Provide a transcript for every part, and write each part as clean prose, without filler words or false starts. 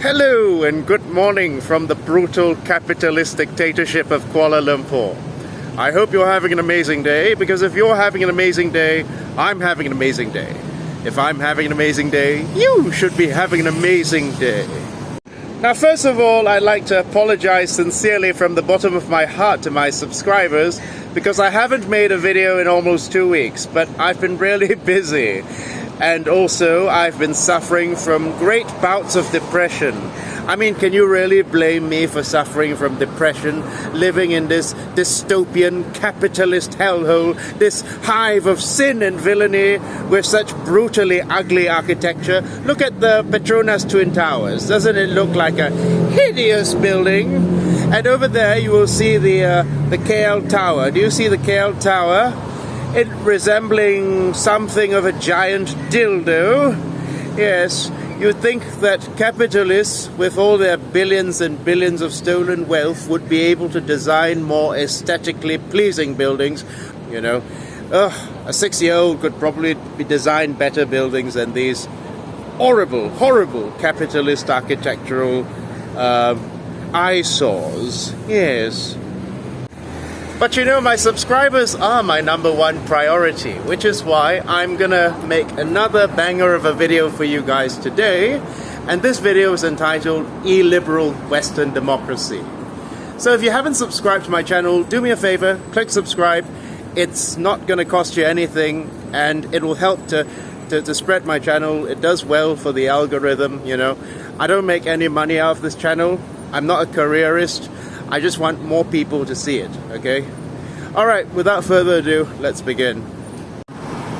Hello and good morning from the brutal capitalist dictatorship of Kuala Lumpur. I hope you're having an amazing day, because if you're having an amazing day, I'm having an amazing day. If I'm having an amazing day, you should be having an amazing day. Now, first of all, I'd like to apologize sincerely from the bottom of my heart to my subscribers, because I haven't made a video in almost 2 weeks, but I've been really busy. And also, I've been suffering from great bouts of depression. I mean, can you really blame me for suffering from depression, living in this dystopian capitalist hellhole, this hive of sin and villainy with such brutally ugly architecture? Look at the Petronas Twin Towers. Doesn't it look like a hideous building? And over there you will see the KL Tower. Do you see the KL Tower? It resembling something of a giant dildo. Yes, you'd think that capitalists, with all their billions and billions of stolen wealth, would be able to design more aesthetically pleasing buildings. You know, a 6-year-old could probably design better buildings than these horrible, horrible capitalist architectural eyesores. Yes. But you know, my subscribers are my #1 priority, which is why I'm gonna make another banger of a video for you guys today. And this video is entitled Illiberal Western Democracy. So if you haven't subscribed to my channel, do me a favor, click subscribe. It's not gonna cost you anything, and it will help to spread my channel. It does well for the algorithm, you know. I don't make any money out of this channel. I'm not a careerist. I just want more people to see it, okay? Alright, without further ado, let's begin.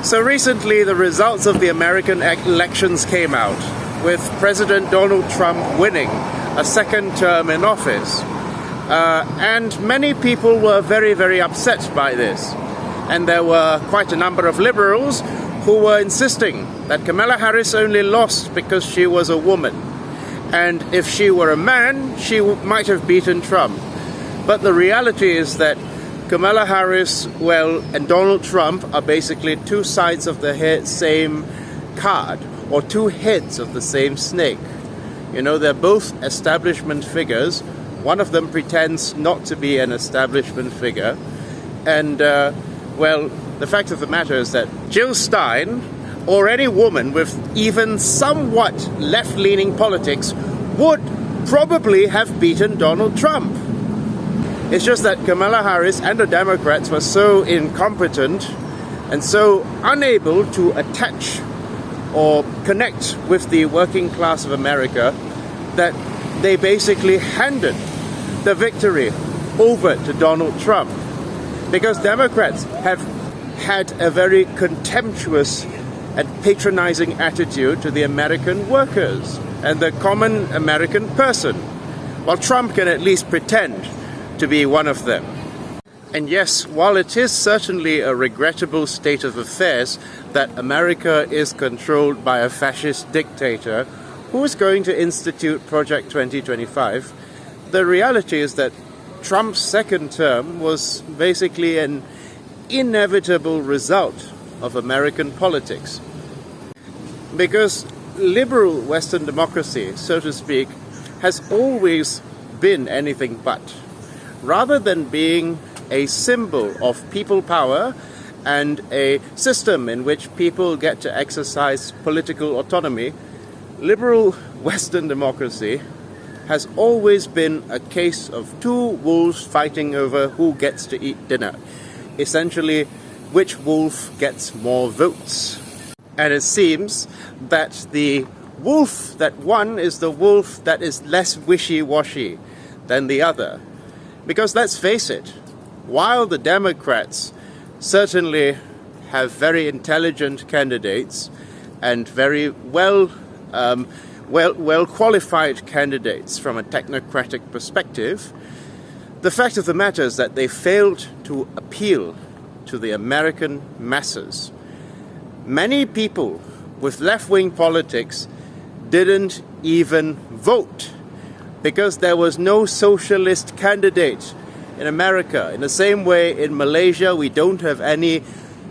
So recently, the results of the American elections came out, with President Donald Trump winning a second term in office. And many people were very, very upset by this. And there were quite a number of liberals who were insisting that Kamala Harris only lost because she was a woman. And if she were a man, she might have beaten Trump. But the reality is that Kamala Harris, and Donald Trump are basically two sides of the same card, or two heads of the same snake. You know, they're both establishment figures. One of them pretends not to be an establishment figure. And, the fact of the matter is that Jill Stein, or any woman with even somewhat left-leaning politics, would probably have beaten Donald Trump. It's just that Kamala Harris and the Democrats were so incompetent and so unable to attach or connect with the working class of America that they basically handed the victory over to Donald Trump. Because Democrats have had a very contemptuous and patronizing attitude to the American workers and the common American person, while Trump can at least pretend to be one of them. And yes, while it is certainly a regrettable state of affairs that America is controlled by a fascist dictator who is going to institute Project 2025, the reality is that Trump's second term was basically an inevitable result of American politics. Because liberal Western democracy, so to speak, has always been anything but. Rather than being a symbol of people power and a system in which people get to exercise political autonomy, liberal Western democracy has always been a case of two wolves fighting over who gets to eat dinner. Essentially, which wolf gets more votes. And it seems that the wolf that won is the wolf that is less wishy-washy than the other. Because let's face it, while the Democrats certainly have very intelligent candidates and very well qualified candidates from a technocratic perspective, the fact of the matter is that they failed to appeal to the American masses. Many people with left-wing politics didn't even vote because there was no socialist candidate in America. In the same way, in Malaysia, we don't have any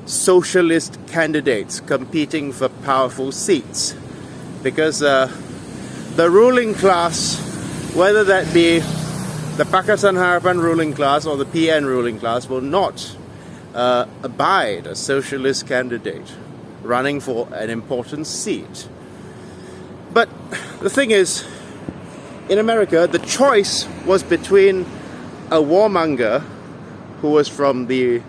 socialist candidates competing for powerful seats because the ruling class, whether that be the Pakatan Harapan ruling class or the PN ruling class, will not abide a socialist candidate running for an important seat. But the thing is, in America, the choice was between a warmonger who was from the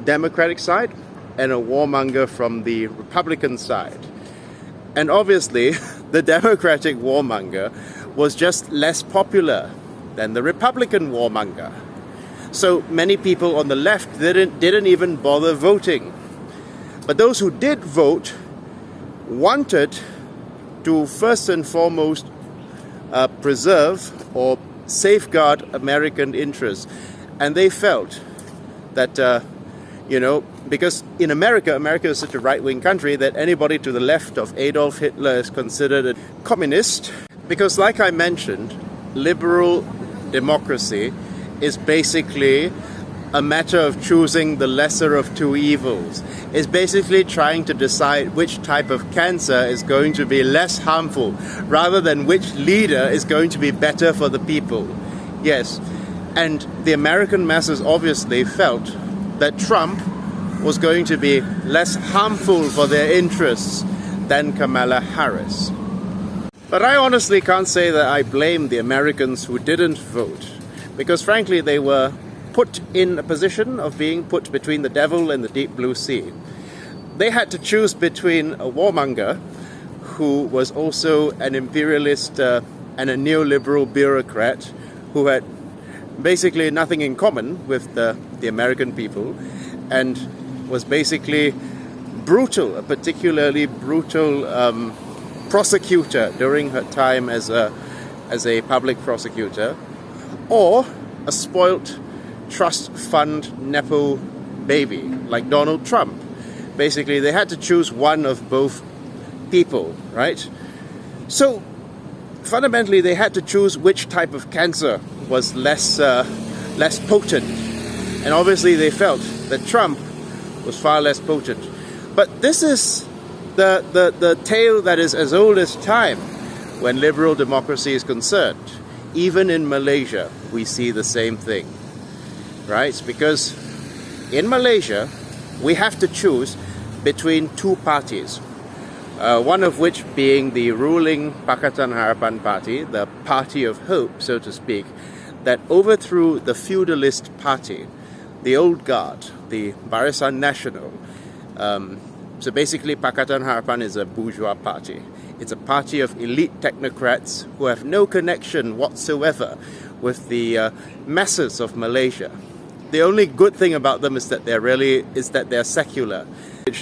Democratic side and a warmonger from the Republican side. And obviously, the Democratic warmonger was just less popular than the Republican warmonger. So many people on the left didn't even bother voting. But those who did vote wanted to first and foremost preserve or safeguard American interests. And they felt that, because in America is such a right-wing country that anybody to the left of Adolf Hitler is considered a communist. Because like I mentioned, liberal democracy is basically a matter of choosing the lesser of two evils. It's basically trying to decide which type of cancer is going to be less harmful, rather than which leader is going to be better for the people. Yes, and the American masses obviously felt that Trump was going to be less harmful for their interests than Kamala Harris. But I honestly can't say that I blame the Americans who didn't vote, because frankly they were put in a position of being put between the devil and the deep blue sea. They had to choose between a warmonger who was also an imperialist and a neoliberal bureaucrat who had basically nothing in common with the American people, and was basically brutal, a particularly brutal prosecutor during her time as a public prosecutor, or a spoilt trust fund Nepo baby like Donald Trump. Basically, they had to choose one of both people, right? So fundamentally, they had to choose which type of cancer was less potent, and obviously they felt that Trump was far less potent. But this is the tale that is as old as time when liberal democracy is concerned. Even in Malaysia, we see the same thing, right? Because in Malaysia, we have to choose between two parties, one of which being the ruling Pakatan Harapan party, the party of hope, so to speak, that overthrew the feudalist party, the old guard, the Barisan Nasional. So basically, Pakatan Harapan is a bourgeois party. It's a party of elite technocrats who have no connection whatsoever with the masses of Malaysia. The only good thing about them is that they're secular.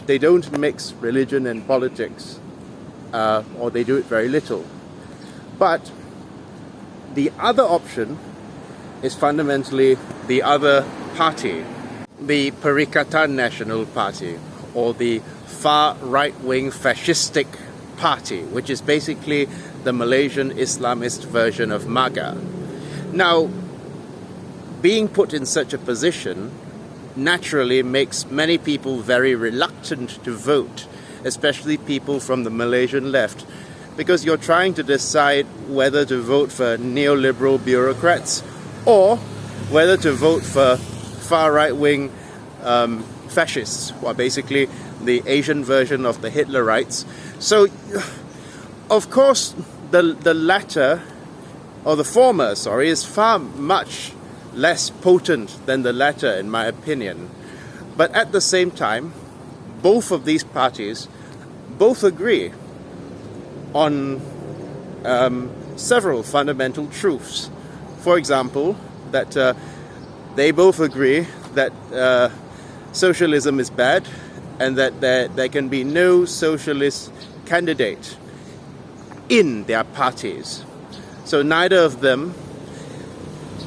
They don't mix religion and politics, or they do it very little. But the other option is fundamentally the other party, the Perikatan Nasional Party, or the far right-wing fascistic party, which is basically the Malaysian Islamist version of MAGA. Now, being put in such a position naturally makes many people very reluctant to vote, especially people from the Malaysian left, because you're trying to decide whether to vote for neoliberal bureaucrats or whether to vote for far right-wing fascists, who are basically the Asian version of the Hitlerites. So, of course, the latter, or the former, sorry, is far much less potent than the latter, in my opinion. But at the same time, both of these parties both agree on several fundamental truths. For example, that they both agree that socialism is bad, and that there can be no socialist candidate in their parties. So neither of them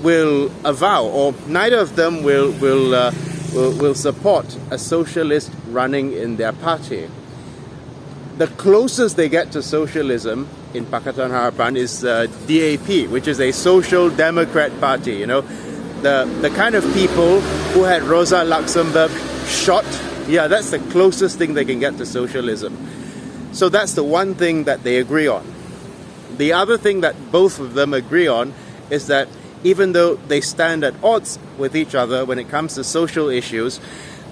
will avow, or neither of them will support a socialist running in their party. The closest they get to socialism in Pakatan Harapan is DAP, which is a social democrat party. You know, the kind of people who had Rosa Luxemburg shot. Yeah, that's the closest thing they can get to socialism. So that's the one thing that they agree on. The other thing that both of them agree on is that even though they stand at odds with each other when it comes to social issues,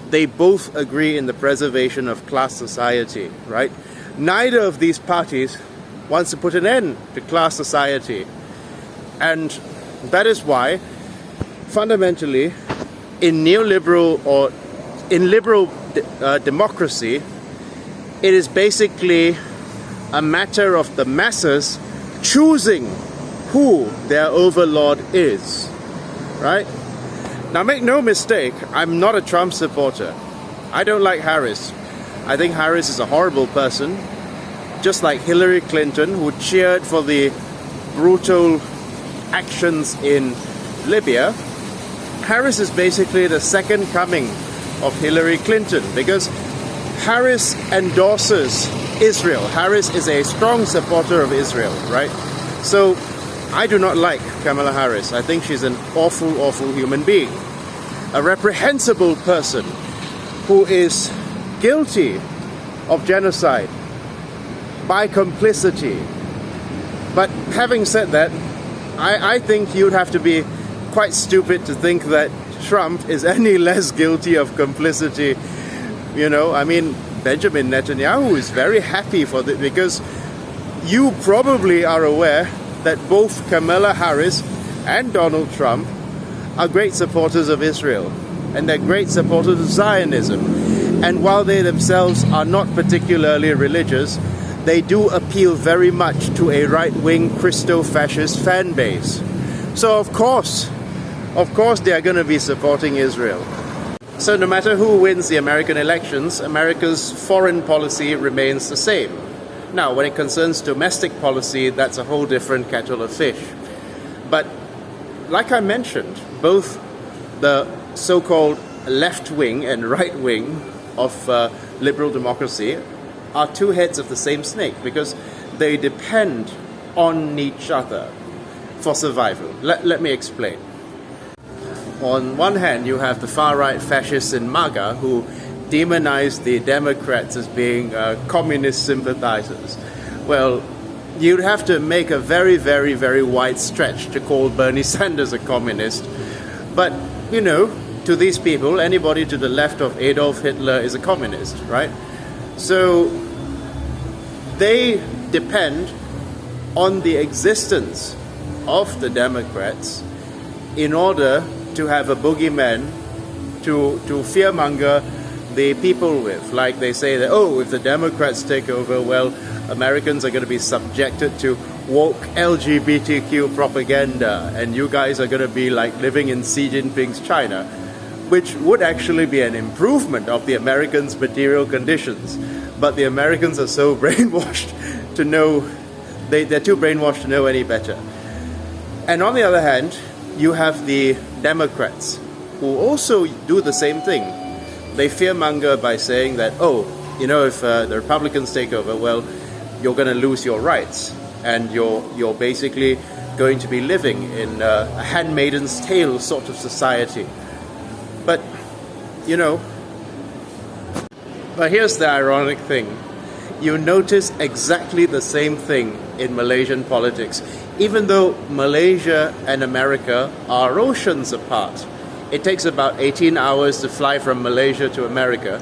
they both agree in the preservation of class society, right? Neither of these parties wants to put an end to class society. And that is why, fundamentally, in neoliberal or in liberal democracy, it is basically a matter of the masses choosing who their overlord is, right? Now make no mistake, I'm not a Trump supporter. I don't like Harris. I think Harris is a horrible person, just like Hillary Clinton, who cheered for the brutal actions in Libya. Harris is basically the second coming of Hillary Clinton because Harris endorses Israel. Harris is a strong supporter of Israel, right? So I do not like Kamala Harris. I think she's an awful, awful human being. A reprehensible person who is guilty of genocide by complicity. But having said that, I think you'd have to be quite stupid to think that Trump is any less guilty of complicity. You know, I mean, Benjamin Netanyahu is very happy for this because you probably are aware that both Kamala Harris and Donald Trump are great supporters of Israel, and they're great supporters of Zionism. And while they themselves are not particularly religious, they do appeal very much to a right-wing Christo-fascist fan base. So of course they are going to be supporting Israel. So no matter who wins the American elections, America's foreign policy remains the same. Now, when it concerns domestic policy, that's a whole different kettle of fish. But like I mentioned, both the so-called left wing and right wing of liberal democracy are two heads of the same snake because they depend on each other for survival. Let me explain. On one hand, you have the far-right fascists in MAGA who demonize the Democrats as being communist sympathizers. Well, you'd have to make a very, very, very wide stretch to call Bernie Sanders a communist. But, you know, to these people, anybody to the left of Adolf Hitler is a communist, right? So they depend on the existence of the Democrats in order to have a boogeyman to fearmonger the people with. Like they say that, oh, if the Democrats take over, well, Americans are going to be subjected to woke LGBTQ propaganda, and you guys are going to be like living in Xi Jinping's China, which would actually be an improvement of the Americans' material conditions. But the Americans are so brainwashed to know, they're too brainwashed to know any better. And on the other hand, you have the Democrats who also do the same thing. They fearmonger by saying that, oh, you know, if the Republicans take over, well, you're going to lose your rights, and you're basically going to be living in a handmaiden's tale sort of society. But, you know, but here's the ironic thing. You notice exactly the same thing in Malaysian politics. Even though Malaysia and America are oceans apart, it takes about 18 hours to fly from Malaysia to America.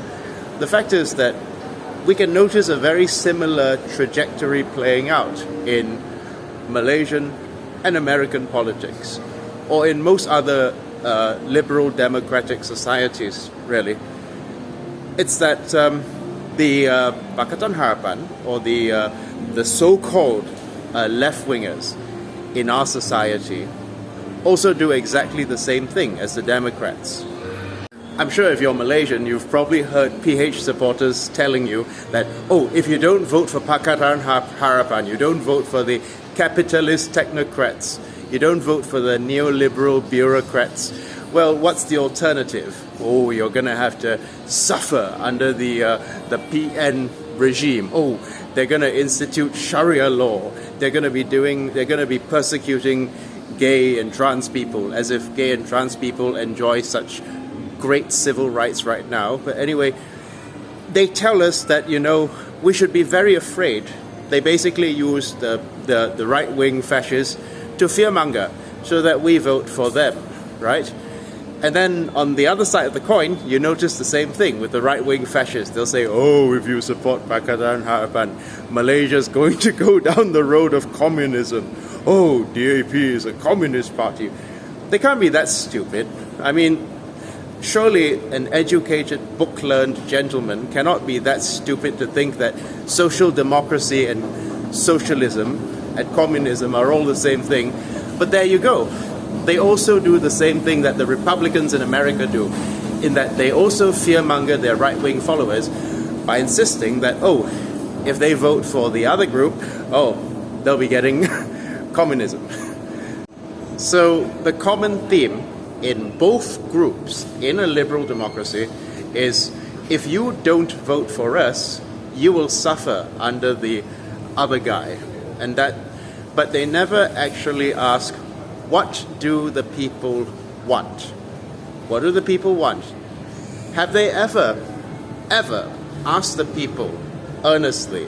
The fact is that we can notice a very similar trajectory playing out in Malaysian and American politics, or in most other liberal democratic societies, really. It's that the Pakatan Harapan, or the so-called left-wingers in our society, also do exactly the same thing as the Democrats. I'm sure if you're Malaysian, you've probably heard PH supporters telling you that, oh, if you don't vote for Pakatan Harapan, you don't vote for the capitalist technocrats, you don't vote for the neoliberal bureaucrats, well, what's the alternative? Oh, you're going to have to suffer under the PN regime. Oh, they're going to institute Sharia law. They're going to be persecuting gay and trans people, as if gay and trans people enjoy such great civil rights right now. But anyway, they tell us that, you know, we should be very afraid. They basically use the the right-wing fascists to fearmonger so that we vote for them, right? And then on the other side of the coin, you notice the same thing with the right-wing fascists. They'll say, oh, if you support Pakatan Harapan, Malaysia's going to go down the road of communism. Oh, DAP is a communist party. They can't be that stupid. I mean, surely an educated, book-learned gentleman cannot be that stupid to think that social democracy and socialism and communism are all the same thing. But there you go. They also do the same thing that the Republicans in America do, in that they also fearmonger their right-wing followers by insisting that, oh, if they vote for the other group, oh, they'll be getting communism. So the common theme in both groups in a liberal democracy is, if you don't vote for us, you will suffer under the other guy. But they never actually ask, what do the people want? What do the people want? Have they ever asked the people earnestly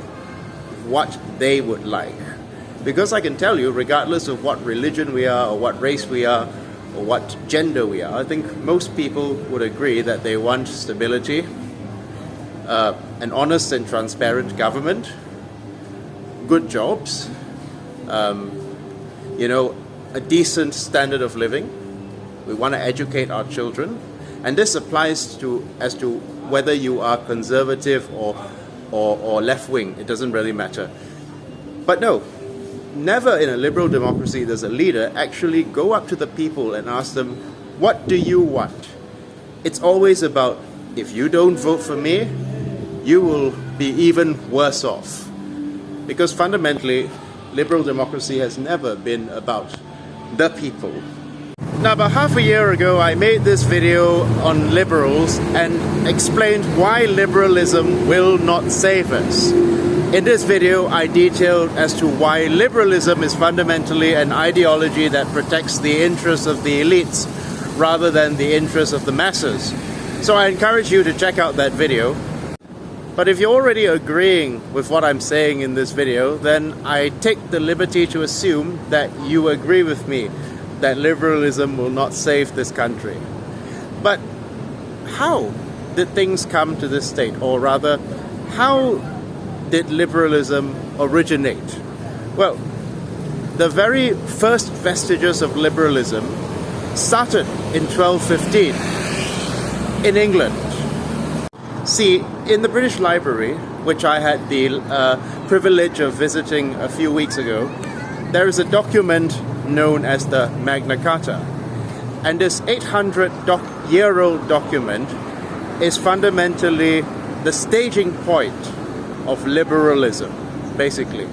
what they would like? Because I can tell you, regardless of what religion we are, or what race we are, or what gender we are, I think most people would agree that they want stability, an honest and transparent government, good jobs, a decent standard of living. We want to educate our children, and this applies as to whether you are conservative or left-wing. It doesn't really matter. But no, never in a liberal democracy does a leader actually go up to the people and ask them, what do you want? It's always about, if you don't vote for me, you will be even worse off. Because fundamentally, liberal democracy has never been about the people. Now, about half a year ago, I made this video on liberals and explained why liberalism will not save us. In this video, I detailed as to why liberalism is fundamentally an ideology that protects the interests of the elites rather than the interests of the masses. So I encourage you to check out that video. But if you're already agreeing with what I'm saying in this video, then I take the liberty to assume that you agree with me that liberalism will not save this country. But how did things come to this state? Or rather, how did liberalism originate? Well, the very first vestiges of liberalism started in 1215 in England. See, in the British Library, which I had the privilege of visiting a few weeks ago, there is a document known as the Magna Carta. And this 800-year-old document is fundamentally the staging point of liberalism, basically.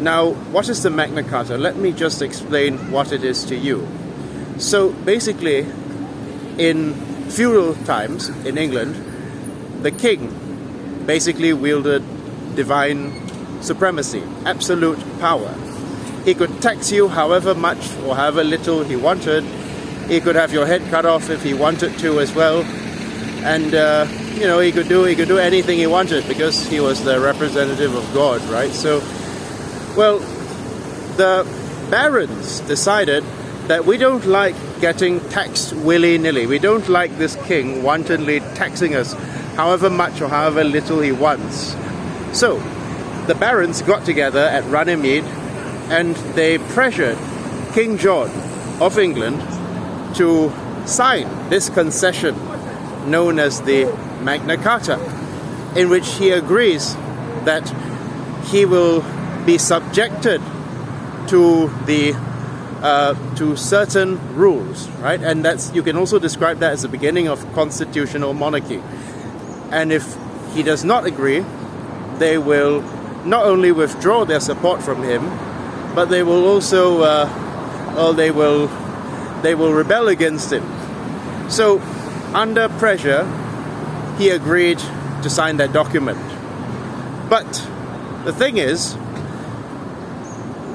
Now, what is the Magna Carta? Let me just explain what it is to you. So, basically, in feudal times in England, the king basically wielded divine supremacy, absolute power. He could tax you however much or however little he wanted. He could have your head cut off if he wanted to as well. And he could do anything he wanted because he was the representative of God, right? So, well, the barons decided that we don't like getting taxed willy-nilly. We don't like this king wantonly taxing us however much or however little he wants. So, the barons got together at Runnymede and they pressured King John of England to sign this concession known as the Magna Carta, in which he agrees that he will be subjected to to certain rules, right? And you can also describe that as the beginning of constitutional monarchy. And if he does not agree, they will not only withdraw their support from him, but they will also they will rebel against him. So, under pressure, he agreed to sign that document. But the thing is,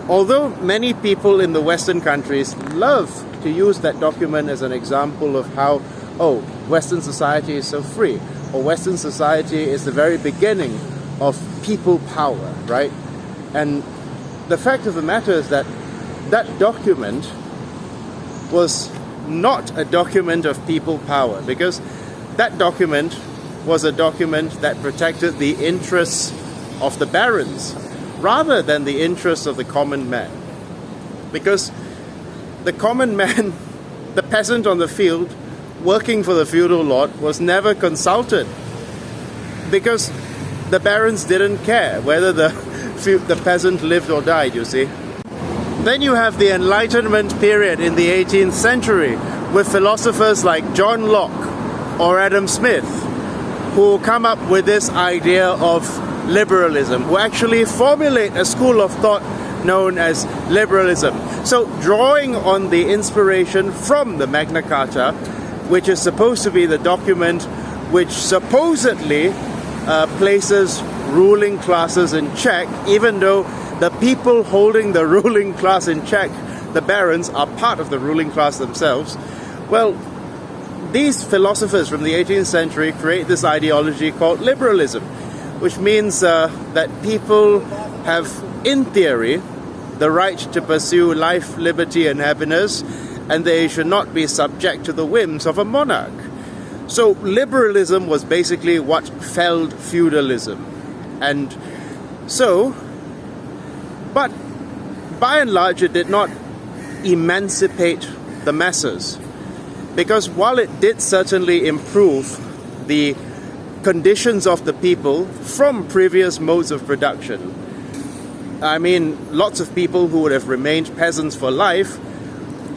although many people in the Western countries love to use that document as an example of how, oh, Western society is so free, or Western society is the very beginning of people power, right? And the fact of the matter is that that document was not a document of people power, because that document was a document that protected the interests of the barons rather than the interests of the common man. Because the common man, the peasant on the field, working for the feudal lord, was never consulted, because the barons didn't care whether the peasant lived or died, you see. Then you have the Enlightenment period in the 18th century with philosophers like John Locke or Adam Smith, who come up with this idea of liberalism, who actually formulate a school of thought known as liberalism. So drawing on the inspiration from the Magna Carta, which is supposed to be the document which supposedly places ruling classes in check, even though the people holding the ruling class in check, the barons, are part of the ruling class themselves. Well, these philosophers from the 18th century create this ideology called liberalism, which means that people have, in theory, the right to pursue life, liberty, and happiness, and they should not be subject to the whims of a monarch. So liberalism was basically what felled feudalism. And so, but by and large, it did not emancipate the masses, because while it did certainly improve the conditions of the people from previous modes of production, I mean, lots of people who would have remained peasants for life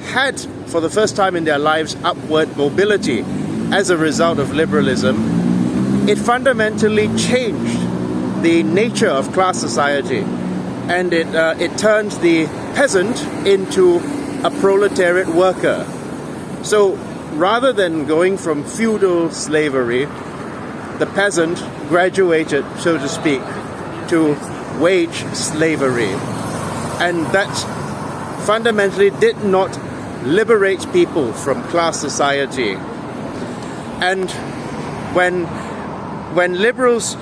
had, for the first time in their lives, upward mobility as a result of liberalism. It fundamentally changed the nature of class society, and it turned the peasant into a proletariat worker. So rather than going from feudal slavery, the peasant graduated, so to speak, to wage slavery. And that fundamentally did not liberate people from class society. And when liberals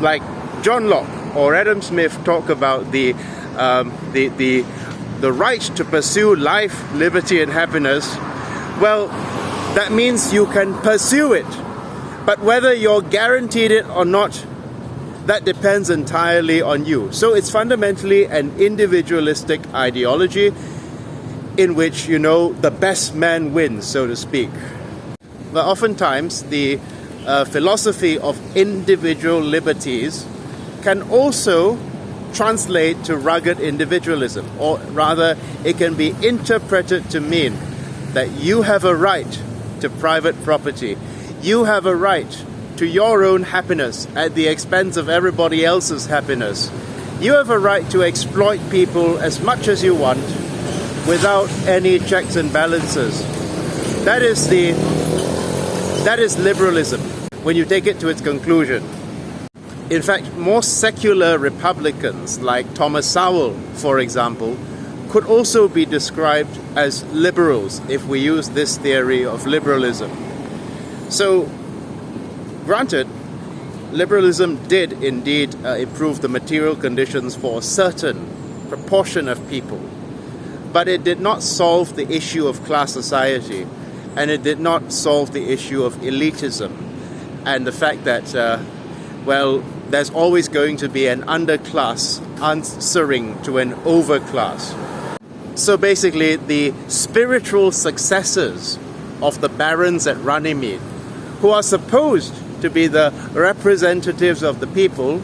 like John Locke or Adam Smith talk about the right to pursue life, liberty, and happiness, well, that means you can pursue it. But whether you're guaranteed it or not, that depends entirely on you. So it's fundamentally an individualistic ideology in which, you know, the best man wins, so to speak. But oftentimes the philosophy of individual liberties can also translate to rugged individualism, or rather it can be interpreted to mean that you have a right to private property. You have a right to your own happiness at the expense of everybody else's happiness. You have a right to exploit people as much as you want without any checks and balances. That is liberalism when you take it to its conclusion. In fact, more secular Republicans like Thomas Sowell, for example, could also be described as liberals if we use this theory of liberalism. So, granted, liberalism did indeed improve the material conditions for a certain proportion of people, but it did not solve the issue of class society, and it did not solve the issue of elitism and the fact that, well, there's always going to be an underclass answering to an overclass. So basically, the spiritual successors of the barons at Runnymede, who are supposed to be the representatives of the people,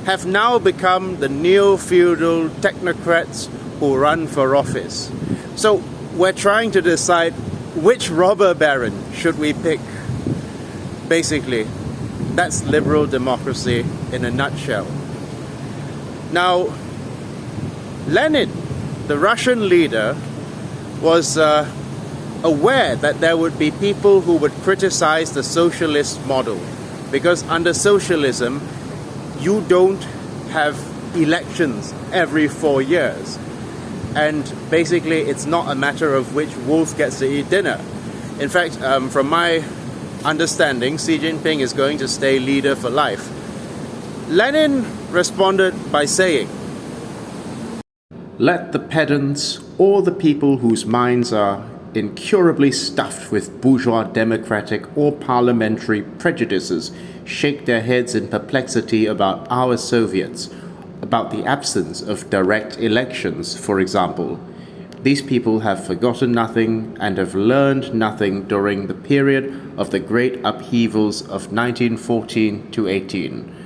have now become the neo-feudal technocrats who run for office. So we're trying to decide which robber baron should we pick. Basically, that's liberal democracy in a nutshell. Now, Lenin, the Russian leader, was aware that there would be people who would criticize the socialist model, because under socialism you don't have elections every 4 years, and basically it's not a matter of which wolf gets to eat dinner. In fact, from my understanding, Xi Jinping is going to stay leader for life. Lenin responded by saying, let the pedants or the people whose minds are incurably stuffed with bourgeois democratic or parliamentary prejudices shake their heads in perplexity about our Soviets, about the absence of direct elections, for example. These people have forgotten nothing and have learned nothing during the period of the great upheavals of 1914 to 18.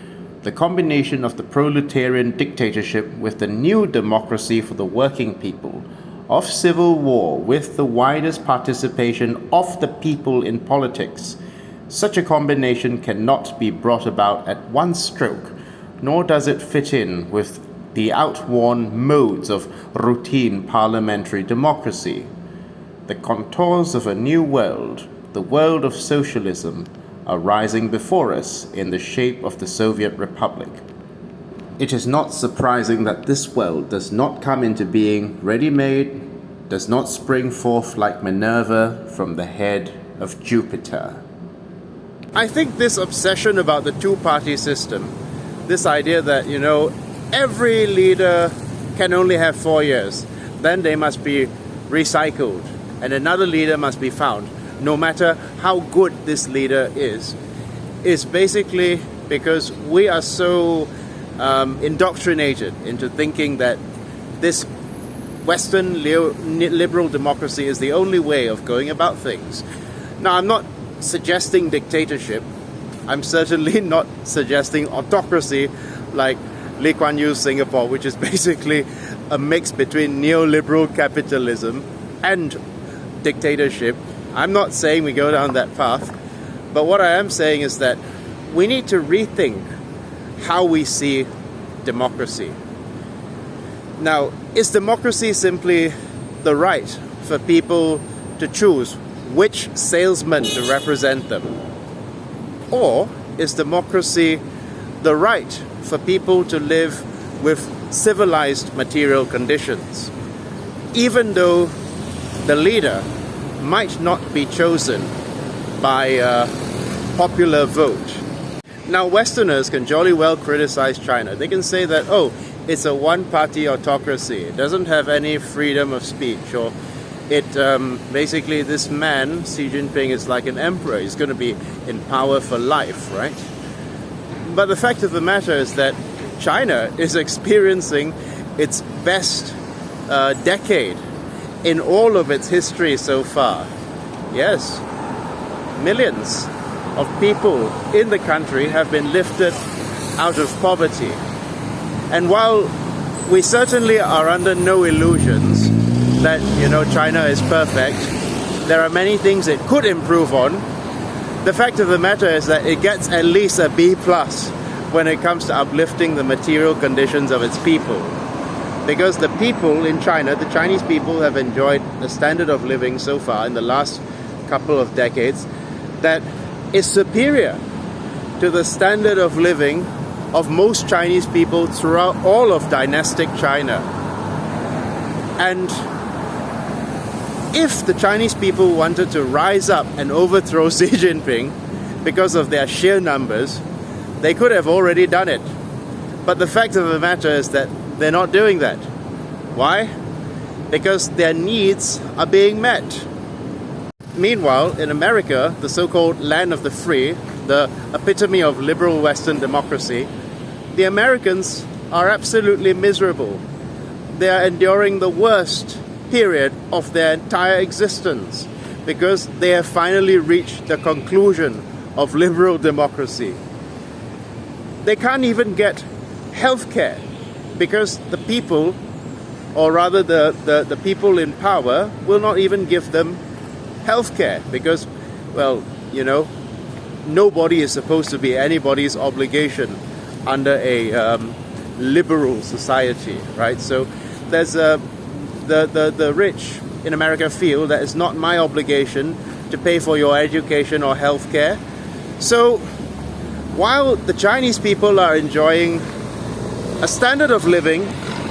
The combination of the proletarian dictatorship with the new democracy for the working people, of civil war with the widest participation of the people in politics, such a combination cannot be brought about at one stroke, nor does it fit in with the outworn modes of routine parliamentary democracy. The contours of a new world, the world of socialism, are rising before us in the shape of the Soviet Republic. It is not surprising that this world does not come into being ready-made, does not spring forth like Minerva from the head of Jupiter. I think this obsession about the two-party system, this idea that, every leader can only have 4 years, then they must be recycled, and another leader must be found, no matter how good this leader is basically because we are so indoctrinated into thinking that this Western liberal democracy is the only way of going about things. Now, I'm not suggesting dictatorship. I'm certainly not suggesting autocracy like Lee Kuan Yew's Singapore, which is basically a mix between neoliberal capitalism and dictatorship. I'm not saying we go down that path, but what I am saying is that we need to rethink how we see democracy. Now, is democracy simply the right for people to choose which salesman to represent them? Or is democracy the right for people to live with civilized material conditions, even though the leader might not be chosen by a popular vote? Now, Westerners can jolly well criticize China. They can say that, it's a one-party autocracy. It doesn't have any freedom of speech, or basically this man, Xi Jinping, is like an emperor. He's going to be in power for life, right? But the fact of the matter is that China is experiencing its best decade in all of its history so far. Yes, millions of people in the country have been lifted out of poverty. And while we certainly are under no illusions that, China is perfect, there are many things it could improve on. The fact of the matter is that it gets at least a B+ when it comes to uplifting the material conditions of its people. Because the people in China, the Chinese people, have enjoyed a standard of living so far in the last couple of decades that is superior to the standard of living of most Chinese people throughout all of dynastic China. And if the Chinese people wanted to rise up and overthrow Xi Jinping because of their sheer numbers, they could have already done it. But the fact of the matter is that they're not doing that. Why? Because their needs are being met. Meanwhile, in America, the so-called land of the free, the epitome of liberal Western democracy, the Americans are absolutely miserable. They are enduring the worst period of their entire existence because they have finally reached the conclusion of liberal democracy. They can't even get health care because the people, or rather the people in power, will not even give them health care because, nobody is supposed to be anybody's obligation under a liberal society, right? So there's the rich in America feel that it's not my obligation to pay for your education or health care. So while the Chinese people are enjoying a standard of living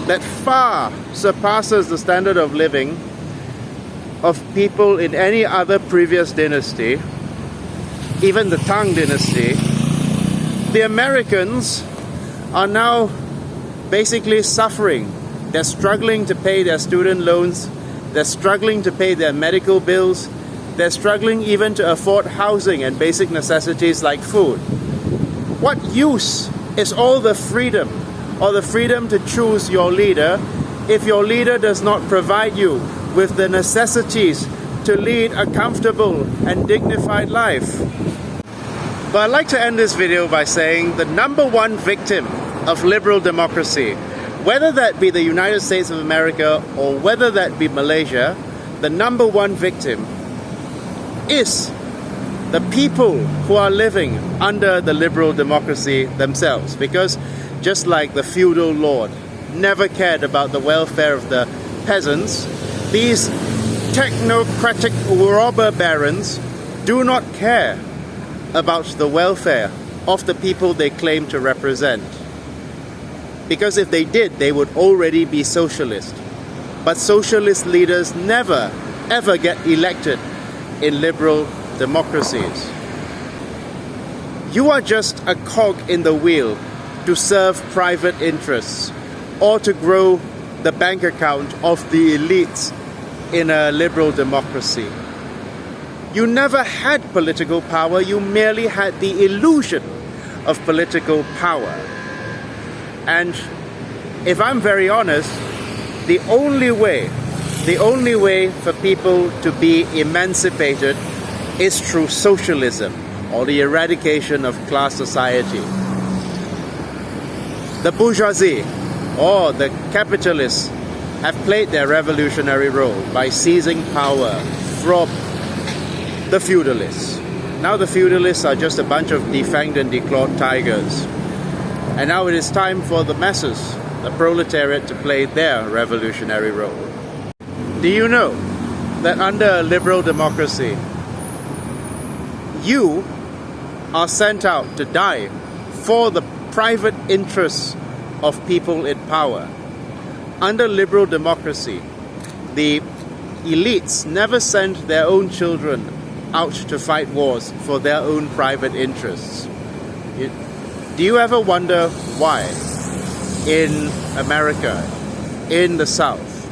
that far surpasses the standard of living of people in any other previous dynasty, even the Tang dynasty, the Americans are now basically suffering They're struggling to pay their student loans. They're struggling to pay their medical bills. They're struggling even to afford housing and basic necessities like food. What use is all the freedom or the freedom to choose your leader if your leader does not provide you with the necessities to lead a comfortable and dignified life? But I'd like to end this video by saying the number one victim of liberal democracy, whether that be the United States of America or whether that be Malaysia, the number one victim is the people who are living under the liberal democracy themselves. Because just like the feudal lord never cared about the welfare of the peasants, these technocratic robber barons do not care about the welfare of the people they claim to represent. Because if they did, they would already be socialist. But socialist leaders never, ever get elected in liberal democracies. You are just a cog in the wheel to serve private interests or to grow the bank account of the elites in a liberal democracy. You never had political power, you merely had the illusion of political power. And if I'm very honest, the only way for people to be emancipated is through socialism or the eradication of class society. The bourgeoisie or the capitalists have played their revolutionary role by seizing power from the feudalists. Now the feudalists are just a bunch of defanged and declawed tigers. And now it is time for the masses, the proletariat, to play their revolutionary role. Do you know that under a liberal democracy, you are sent out to die for the private interests of people in power? Under liberal democracy, the elites never send their own children out to fight wars for their own private interests. Do you ever wonder why in America, in the South,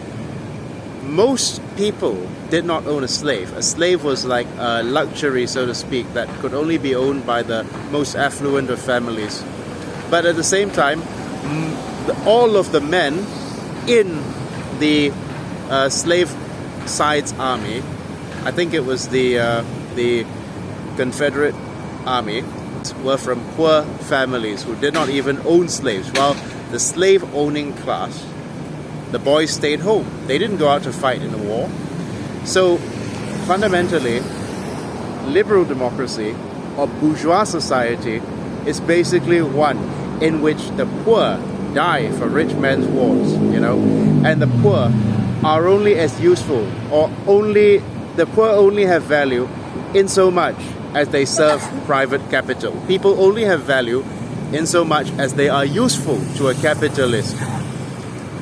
most people did not own a slave? A slave was like a luxury, so to speak, that could only be owned by the most affluent of families. But at the same time, all of the men in the slave side's army, I think it was the Confederate Army, were from poor families who did not even own slaves, while the slave-owning class, the boys stayed home. They didn't go out to fight in the war. So fundamentally, liberal democracy or bourgeois society is basically one in which the poor die for rich men's wars, and the poor are only as useful, or the poor only have value in so much as they serve private capital. People only have value in so much as they are useful to a capitalist.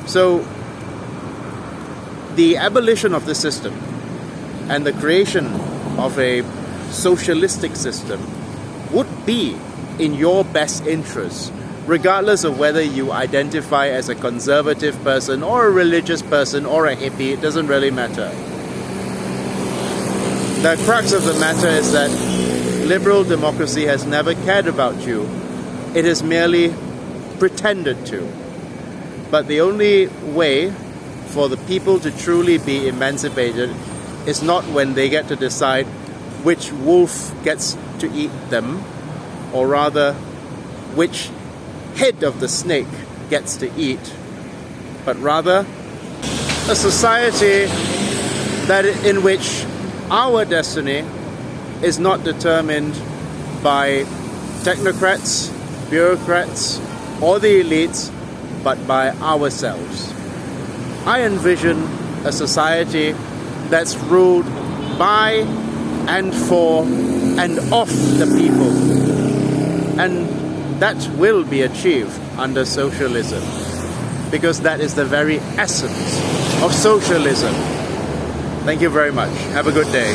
So the abolition of the system and the creation of a socialistic system would be in your best interest, regardless of whether you identify as a conservative person or a religious person or a hippie. It doesn't really matter. The crux of the matter is that liberal democracy has never cared about you. It has merely pretended to. But the only way for the people to truly be emancipated is not when they get to decide which wolf gets to eat them, or rather which head of the snake gets to eat, but rather a society in which our destiny is not determined by technocrats, bureaucrats, or the elites, but by ourselves. I envision a society that's ruled by and for and of the people. And that will be achieved under socialism, because that is the very essence of socialism. Thank you very much. Have a good day.